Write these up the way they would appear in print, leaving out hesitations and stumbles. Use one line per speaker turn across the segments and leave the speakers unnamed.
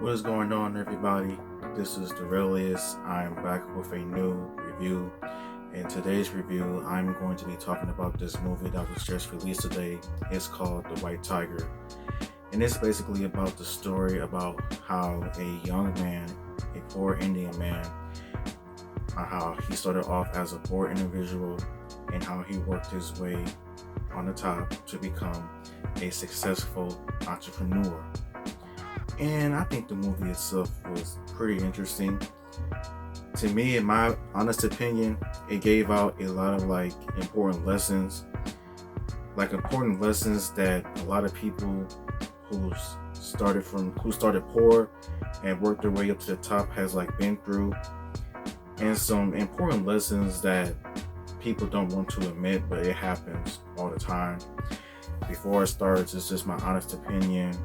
What is going on, everybody? This is Derelius. I'm back with a new review. In today's review, I'm going to be talking about this movie that was just released today. It's called The White Tiger. And it's basically about the story about how a young man, a poor Indian man, how he started off as a poor individual and how he worked his way on the top to become a successful entrepreneur. And I think the movie itself was pretty interesting. To me, in my honest opinion, it gave out a lot of important lessons. Important lessons that a lot of people who started poor and worked their way up to the top has been through. And some important lessons that people don't want to admit, but it happens all the time. Before it starts, it's just my honest opinion.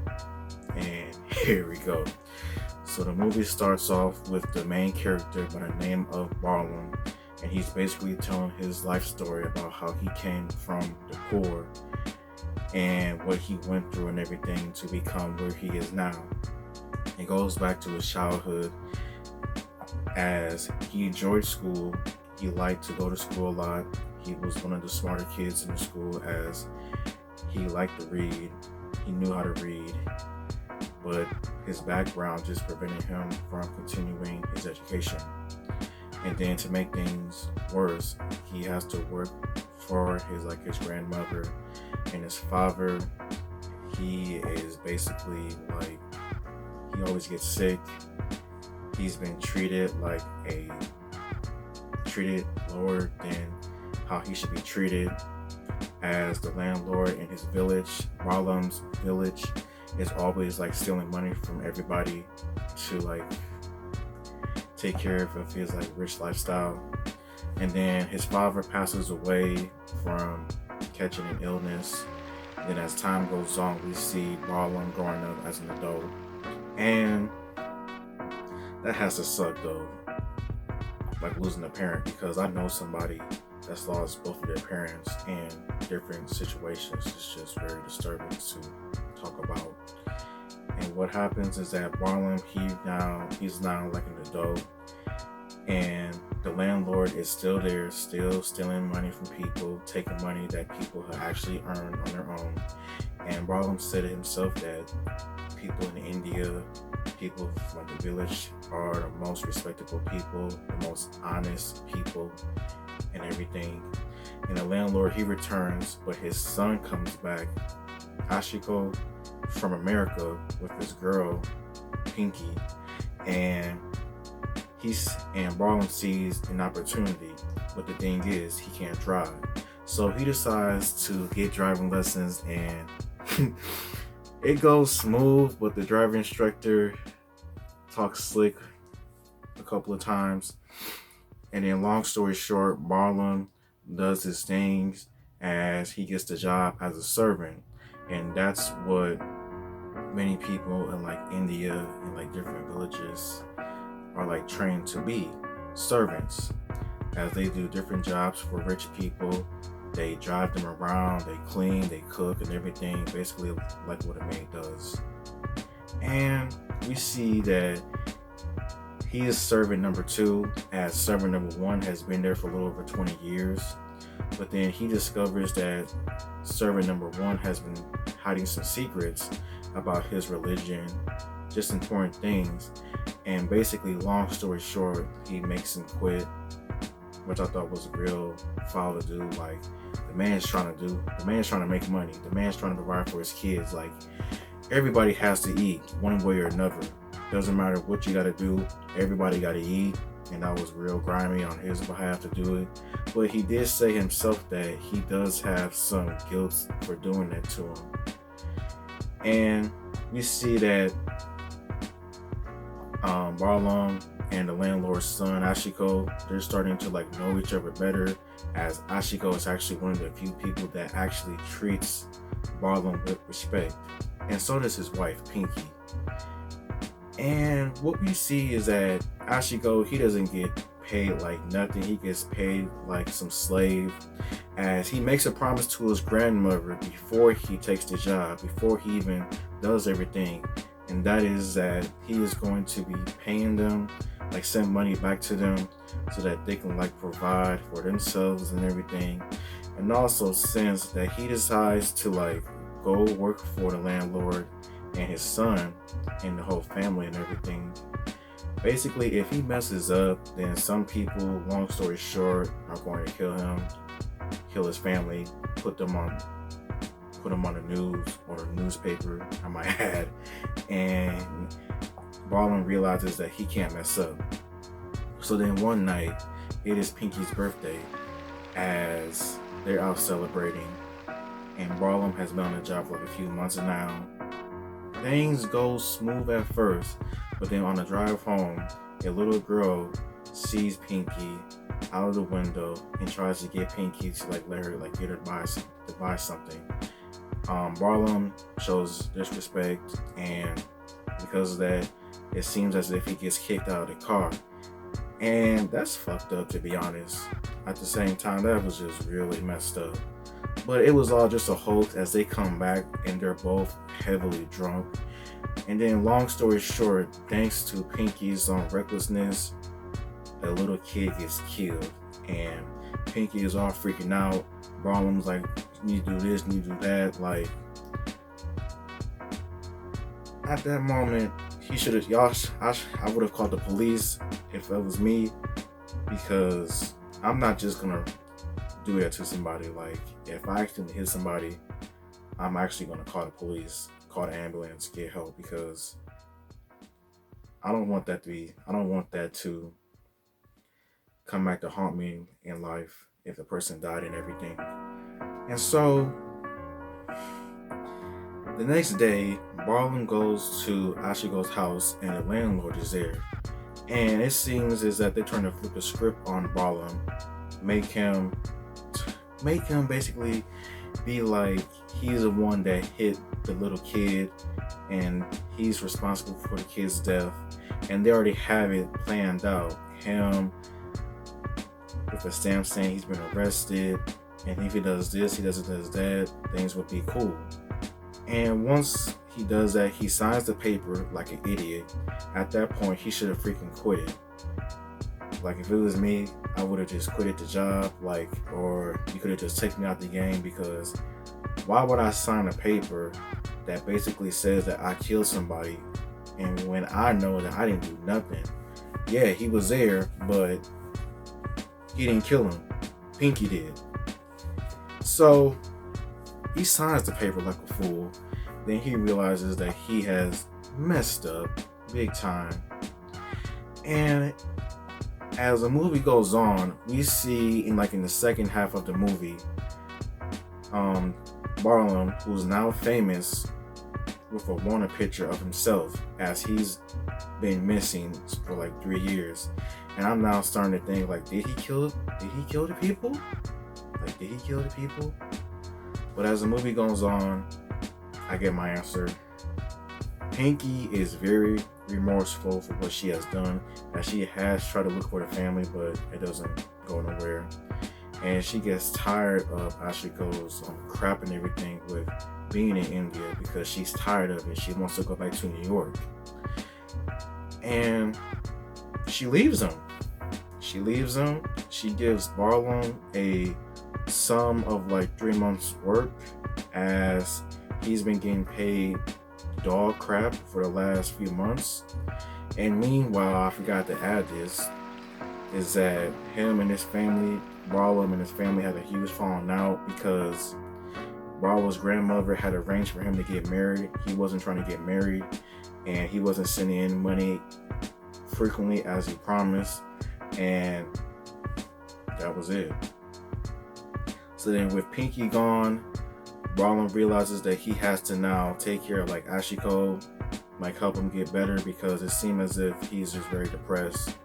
And here we go. So the movie starts off with the main character by the name of Barlam, and he's basically telling his life story about how he came from the poor and what he went through and everything to become where he is now. It goes back to his childhood as he enjoyed school. He liked to go to school a lot. He was one of the smarter kids in the school as he liked to read. He knew how to read. But his background just prevented him from continuing his education. And then to make things worse, he has to work for his grandmother and his father. He is basically he always gets sick. He's been treated lower than how he should be treated, as the landlord in his village, Barlam's village, is always stealing money from everybody to take care of his rich lifestyle. And then his father passes away from catching an illness. And then as time goes on, we see Barlam growing up as an adult. And that has to suck though, losing a parent, because I know somebody that's lost both of their parents in different situations. It's just very disturbing to talk about. And what happens is that Barlam, he's now an adult, and the landlord is still there, still stealing money from people, taking money that people have actually earned on their own. And Barlam said to himself that people in India, people from the village, are the most respectable people, the most honest people, and everything. And the landlord, he returns, but his son comes back, Ashiko, from America, with this girl, Pinky, and Barlam sees an opportunity, but the thing is, he can't drive. So he decides to get driving lessons, and it goes smooth, but the driving instructor talks slick a couple of times. And then long story short, Barlam does his things as he gets the job as a servant. And that's what many people in India and different villages are trained to be, servants, as they do different jobs for rich people. They drive them around, they clean, they cook and everything, basically like what a maid does. And we see that he is servant number 2, as servant number 1 has been there for a little over 20 years. But then he discovers that servant number 1 has been hiding some secrets about his religion, just important things. And basically, long story short, he makes him quit, which I thought was real foul to do. The man's trying to make money. The man's trying to provide for his kids. Everybody has to eat one way or another. Doesn't matter what you gotta do, everybody gotta eat. And that was real grimy on his behalf to do it. But he did say himself that he does have some guilt for doing that to him. And we see that Barlam and the landlord's son, Ashiko, they're starting to know each other better, as Ashiko is actually one of the few people that actually treats Barlam with respect. And so does his wife, Pinky. And what we see is that Ashiko, he doesn't get paid nothing. He gets paid some slave, as he makes a promise to his grandmother before he takes the job, before he even does everything, and that is that he is going to be paying them, like send money back to them so that they can like provide for themselves and everything. And also, since that he decides to like go work for the landlord and his son and the whole family and everything, basically if he messes up, then some people, long story short, are going to kill him, kill his family, put them on the news or the newspaper, I might add. And Barlum realizes that he can't mess up. So then one night, it is Pinky's birthday as they're out celebrating, and Barlum has been on the job for like a few months now. Things go smooth at first, but then on the drive home, a little girl sees Pinky out of the window and tries to get Pinky to like let her like get her to buy something. Barlum shows disrespect, and because of that, it seems as if he gets kicked out of the car. And that's fucked up, to be honest. At the same time, that was just really messed up. But it was all just a hoax as they come back and they're both heavily drunk. And then, long story short, thanks to Pinky's recklessness, a little kid gets killed. And Pinky is all freaking out. Barlum's like, you need to do this, you need to do that. Like, at that moment, he should have, I would have called the police if it was me, because I'm not just gonna do that to somebody. Like, if I accidentally hit somebody, I'm actually gonna call the police, call the ambulance, get help, because I don't want that to come back to haunt me in life if the person died and everything. And so the next day, Barlum goes to Ashiko's house and the landlord is there. And it seems is that they're trying to flip the script on Barlum, make him basically be like he's the one that hit the little kid and he's responsible for the kid's death. And they already have it planned out. Him with a stamp saying he's been arrested, and if he does this, he does that, things would be cool. And once he does that, he signs the paper like an idiot. At that point, he should have freaking quit it. Like, if it was me, I would have just quit the job, like, or you could have just taken me out the game, because why would I sign a paper that basically says that I killed somebody, and when I know that I didn't do nothing? Yeah, he was there, but he didn't kill him. Pinky did. So he signs the paper like a fool. Then he realizes that he has messed up big time. And as the movie goes on, we see in the second half of the movie, Barlum, who's now famous, with a wanted picture of himself, as he's been missing for like 3 years. And I'm now starting to think, like, did he kill the people? Like, did he kill the people? But as the movie goes on, I get my answer. Pinky is very remorseful for what she has done, as she has tried to look for the family, but it doesn't go nowhere. And she gets tired of Ashiko's crap and everything with being in India, because she's tired of it. She wants to go back to New York. And she leaves him. She gives Barlum a sum of like 3 months' work, as he's been getting paid dog crap for the last few months. And meanwhile, I forgot to add this, is that him and his family, Barlum and his family, had a huge falling out because Barlum's grandmother had arranged for him to get married. He wasn't trying to get married, and he wasn't sending in money frequently as he promised, and that was it. So then with Pinky gone, Barlum realizes that he has to now take care of like Ashiko, like help him get better, because it seems as if he's just very depressed.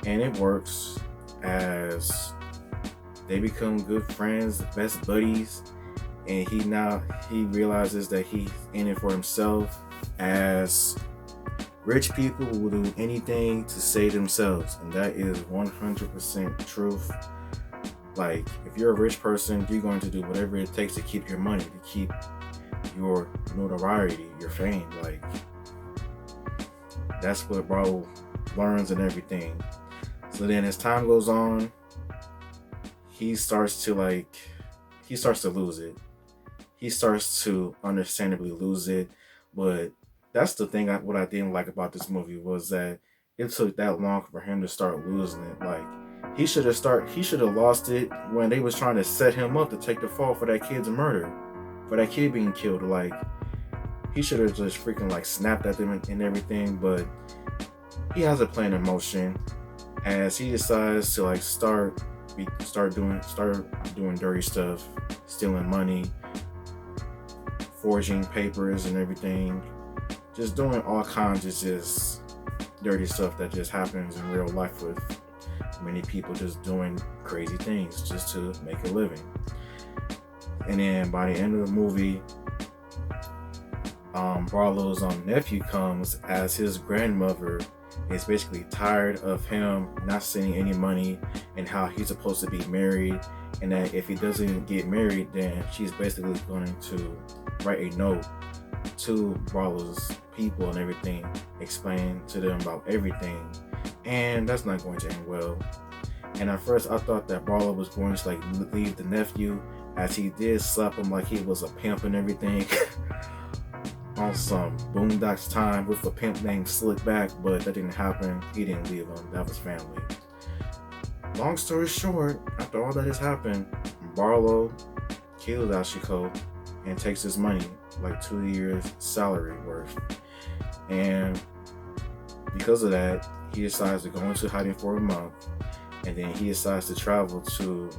And it works, as they become good friends, best buddies, and he realizes that he's in it for himself, as rich people will do anything to save themselves, and that is 100% truth. Like, if you're a rich person, you're going to do whatever it takes to keep your money, to keep your notoriety, your fame. Like, That's what Barlow learns and everything. So then as time goes on, he starts to lose it. He starts to understandably lose it. But that's the thing. What I didn't like about this movie was that it took that long for him to start losing it. Like he should have lost it when they was trying to set him up to take the fall for that kid's murder, for that kid being killed. Like he should have just freaking like snapped at them and everything. But he has a plan in motion as he decides to like start doing dirty stuff, stealing money, forging papers and everything, just doing all kinds of just dirty stuff that just happens in real life with many people just doing crazy things just to make a living. And then by the end of the movie, Barlow's nephew comes as his grandmother is basically tired of him not sending any money and how he's supposed to be married, and that if he doesn't get married, then she's basically going to write a note to Barlow's people and everything, explain to them about everything, and that's not going to end well. And at first I thought that Barlow was going to like leave the nephew, as he did slap him like he was a pimp and everything. On some Boondocks time with a pimp named Slickback, but that didn't happen. He didn't leave him. That was family. Long story short, after all that has happened, Barlow kills Ashiko and takes his money, like 2 years' salary worth. And because of that, he decides to go into hiding for a month, and then he decides to travel to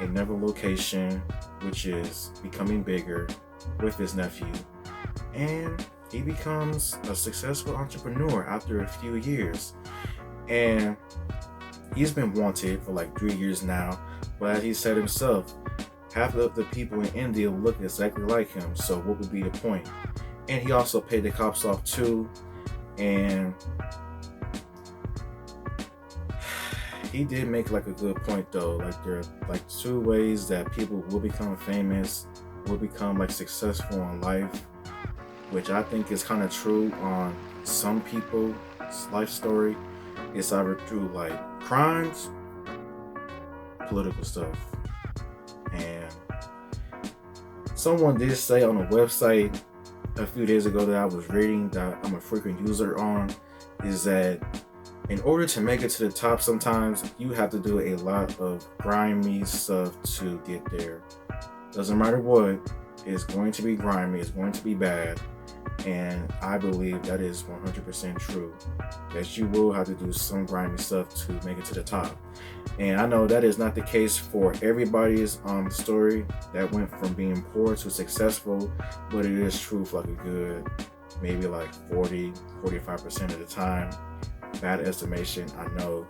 another location, which is becoming bigger, with his nephew. And he becomes a successful entrepreneur after a few years. And he's been wanted for like 3 years now, but as he said himself, half of the people in India look exactly like him, so what would be the point? And he also paid the cops off too, and he did make like a good point though. Like there are like 2 ways that people will become famous, will become like successful in life, which I think is kind of true on some people's life story. It's either through like crimes, political stuff. And someone did say on a website a few days ago that I was reading, that I'm a frequent user on, is that in order to make it to the top, sometimes you have to do a lot of grimy stuff to get there. Doesn't matter what, it's going to be grimy, it's going to be bad. And I believe that is 100% true, that you will have to do some grimy stuff to make it to the top. And I know that is not the case for everybody's story that went from being poor to successful, but it is true for like a good maybe like 45% of the time. Bad estimation, I know.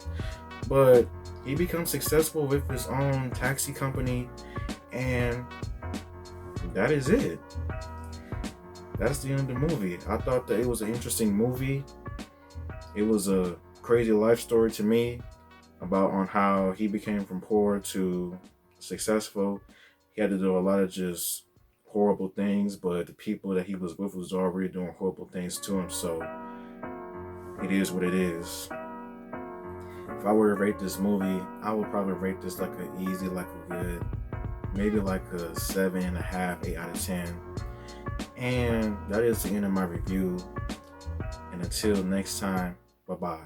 But he becomes successful with his own taxi company, and that is it. That's the end of the movie. I thought that it was an interesting movie. It was a crazy life story to me about on how he became from poor to successful. He had to do a lot of just horrible things, but the people that he was with was already doing horrible things to him. So it is what it is. If I were to rate this movie, I would probably rate this like a easy, like a good, maybe like a 7.5, 8 out of 10. And that is the end of my review. And until next time, bye-bye.